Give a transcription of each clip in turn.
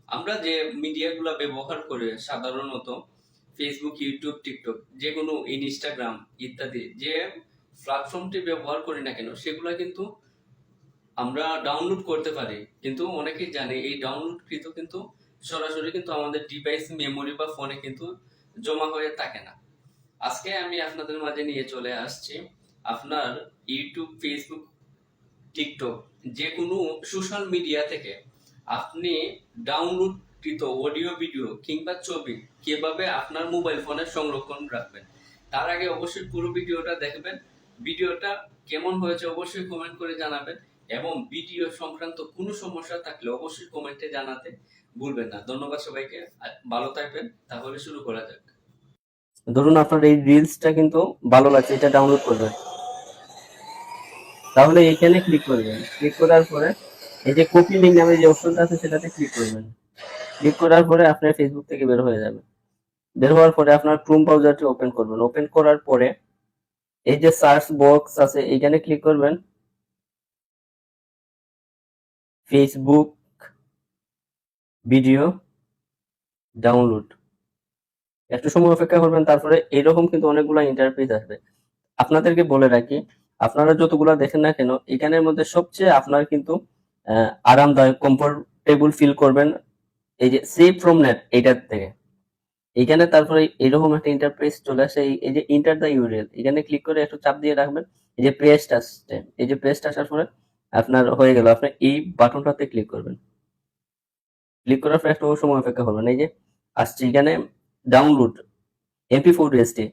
আমরা যে মিডিয়াগুলো ব্যবহার করে সাধারণত ফেসবুক, ইউটিউব, টিকটক, যে কোনো ইনস্টাগ্রাম ইত্যাদি যে প্ল্যাটফর্মটি ব্যবহার করি না কেন সেগুলো কিন্তু আমরা ডাউনলোড করতে পারি, কিন্তু অনেকেই জানে এই ডাউনলোডকৃত কিন্তু সরাসরি কিন্তু আমাদের ডিভাইস মেমোরি বা ফোনে কিন্তু জমা হয়ে থাকে না। আজকে আমি আপনাদের মাঝে নিয়ে চলে আসছি আপনার ইউটিউব, ফেসবুক, টিকটক যে কোনো সোশ্যাল মিডিয়া থেকে আপনি ডাউনলোডকৃত অডিও, ভিডিও কিংবা ছবি কিভাবে আপনার মোবাইল ফোনে সংরক্ষণ রাখবেন। তার আগে অবশ্যই পুরো ভিডিওটা দেখবেন। ভিডিওটা কেমন হয়েছে অবশ্যই কমেন্ট করে জানাবেন, এবং ভিডিও সংক্রান্ত কোনো সমস্যা থাকলে অবশ্যই কমেন্টে জানাতে ভুলবেন না। ধন্যবাদ সবাইকে, ভালো থাকবেন। তাহলে শুরু করা যাক। ধরুন আপনার এই রিলসটা কিন্তু ভালো লাগছে, এটা ডাউনলোড করবেন। তাহলে এখানে ক্লিক করবেন। ক্লিক করার পরে এই যে কপি লিঙ্ক নামে যে অপশনটা আছে সেটাতে ক্লিক করবেন। ক্লিক করার পরে আপনার ফেসবুক থেকে বের হয়ে যাবে। বের হওয়ার পরে আপনার ক্রোম ব্রাউজারটি ওপেন করবেন। ওপেন করার পরে এই যে সার্চ বক্স আছে এখানে ক্লিক করবেন। ফেসবুক ভিডিও ডাউনলোড, একটু সময় অপেক্ষা করবেন। তারপরে এরকম কিন্তু অনেকগুলো ইন্টারফেস আসবে। আপনাদেরকে বলে রাখি, আপনারা যতগুলো দেখেন না কেন এখানের মধ্যে সবচেয়ে আপনার কিন্তু আরামদায়ক, কমফোর্টেবল ফিল করবেন এই যে সেভ ফ্রম নেট এইটার থেকে। এইখানে তারপরে এরকম একটা ইন্টারফেস চলে আসে। এই যে ইন্টার দ্য ইউআরএল এখানে ক্লিক করে একটু চাপ দিয়ে রাখবেন। এই যে পেস্ট আসছে, এই যে পেস্ট আসার পরে আপনার হয়ে গেল। আপনি এই বাটনটাতে ক্লিক করবেন। ক্লিক করার পর একটু সময় অপেক্ষা করবেন। এই যে আসছে এখানে ডাউনলোড MP4 এসটি।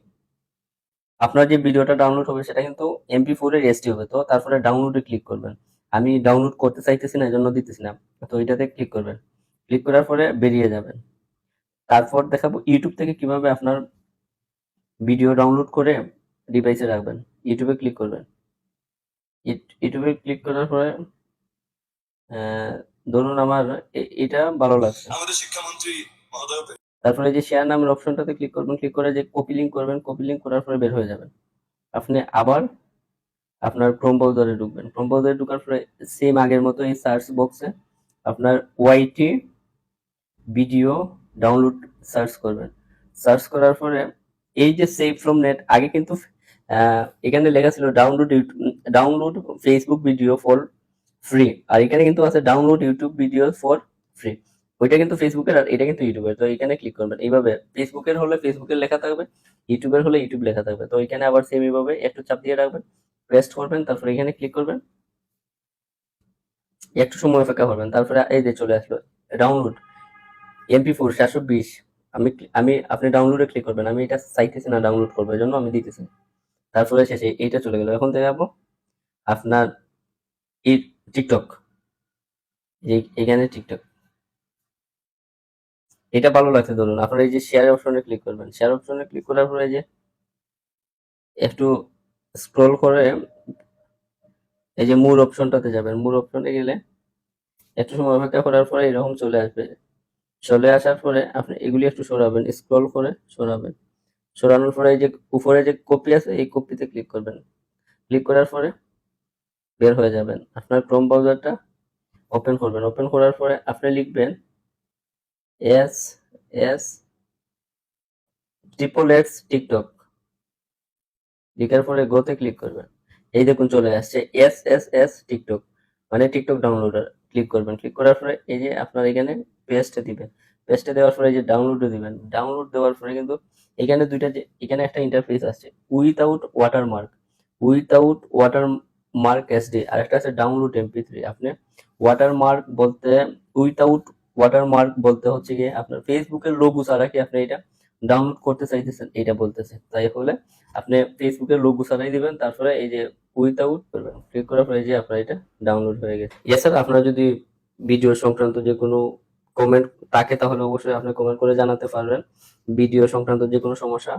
আপনার যে ভিডিওটা ডাউনলোড হবে সেটা কিন্তু MP4 এর এসটি হবে। তো তারপরে ডাউনলোডে ক্লিক করবেন। আমি ডাউনলোড করতে চাইতেছি না, এজন্য দিতেছি না। তো এটাতে ক্লিক করবেন। ক্লিক করার পরে বেরিয়ে যাবেন। তারপর দেখাবো ইউটিউব থেকে কিভাবে আপনার ভিডিও ডাউনলোড করে ডিভাইসে রাখবেন। ইউটিউবে ক্লিক করবেন। ইউটিউবে ক্লিক করার পরে ধরুন আমার এটা ভালো লাগছে, আমাদের শিক্ষামন্ত্রী মহোদয়। তারপরে যে শেয়ার নামের অপশনটাতে ক্লিক করবেন। ক্লিক করে যে কপি লিঙ্ক করবেন। কপি লিঙ্ক করার পরে বের হয়ে যাবেন। আপনি আবার আপনার ক্রোম ব্রাউজারে ঢুকবেন। ক্রোম ব্রাউজারে ঢোকার পরে সেম আগের মতো এই সার্চ বক্সে আপনার ওয়াইটি ভিডিও ডাউনলোড সার্চ করবেন। সার্চ করার পরে এই যে সেভ ফ্রম নেট, আগে কিন্তু এখানে লেখা ছিল download Facebook video for free, আর এখানে কিন্তু আছে download YouTube video for free. ওইটা কিন্তু ফেসবুকের আর এটা কিন্তু ইউটিউবের। তো এখানে ক্লিক করবেন। এইভাবে ফেসবুকের হলে ফেসবুকের লেখা থাকবে, ইউটিউবের হলে ইউটিউব লেখা থাকবে। তো এখানে আবার সেম এইভাবে একটু চাপ দিয়ে রাখবেন, পেস্ট করবেন, তারপরে এখানে ক্লিক করবেন। একটু সময় অপেক্ষা করবেন। তারপরে এই যে চলে আসলো ডাউনলোড MP4 720। আমি আমি আপনি ডাউনলোডে ক্লিক করবেন। আমি এটা চাইতেছি না ডাউনলোড করবো, এই জন্য আমি দিতেছি। তারপরে শেষে এইটা চলে গেল। এখন দেখাবো আপনার এই টিকটক, এখানে টিকটক এটা ভালো লাগছে। ধরুন আপনার এই যে শেয়ার অপশনে ক্লিক করবেন। শেয়ার অপশনে ক্লিক করার পরে যে একটু স্ক্রল করে এই যে মোর অপশনটাতে যাবেন। মোর অপশনে গেলে একটু সময় অপেক্ষা করার পরে এরকম চলে আসবে। চলে আসার পরে আপনি এগুলি একটু সরাবেন, স্ক্রল করে সরাবেন। সরানোর পরে এই যে উপরে যে কপি আছে এই কপিতে ক্লিক করবেন। ক্লিক করার পরে বের হয়ে যাবেন। আপনার ক্রোম ব্রাউজারটা ওপেন করবেন। ওপেন করার পরে আপনি লিখবেন এস এস XXX টিকটক। লিখার পরে গোতে ক্লিক করবেন। এই দেখুন চলে আসছে SSS টিকটক, মানে টিকটক ডাউনলোডার। ক্লিক করবেন। ক্লিক করার পরে এই যে আপনার এখানে পেস্টে দিবেন। পেস্টে দেওয়ার পরে এই যে ডাউনলোডে দিবেন। ডাউনলোড দেওয়ার পরে কিন্তু এখানে দুইটা যে এখানে একটা ইন্টারফেস আসছে without watermark, without watermark SD, আর একটা আছে ডাউনলোড MP3। আপনি ওয়াটারমার্ক বলতে, উইথাউট ওয়াটারমার্ক বলতে হচ্ছে গিয়ে আপনার ফেসবুকের লোগো ছাড়া কি আপনি এটা ডাউনলোড করতে চাইতেছেন এটা বলতেছে। তাই হলে আপনি ফেসবুকের লোগো ছাড়াই দিবেন। তারপরে এই যে উইথআউট করবেন। ক্লিক করার পরে যে আপনার এটা ডাউনলোড হয়ে গেছে। এছাড়া আপনারা যদি ভিডিও সংক্রান্ত যে কোনো কমেন্ট থাকে তাহলে অবশ্যই আপনি কমেন্ট করে জানাতে পারবেন। ভিডিও সংক্রান্ত যে কোনো সমস্যা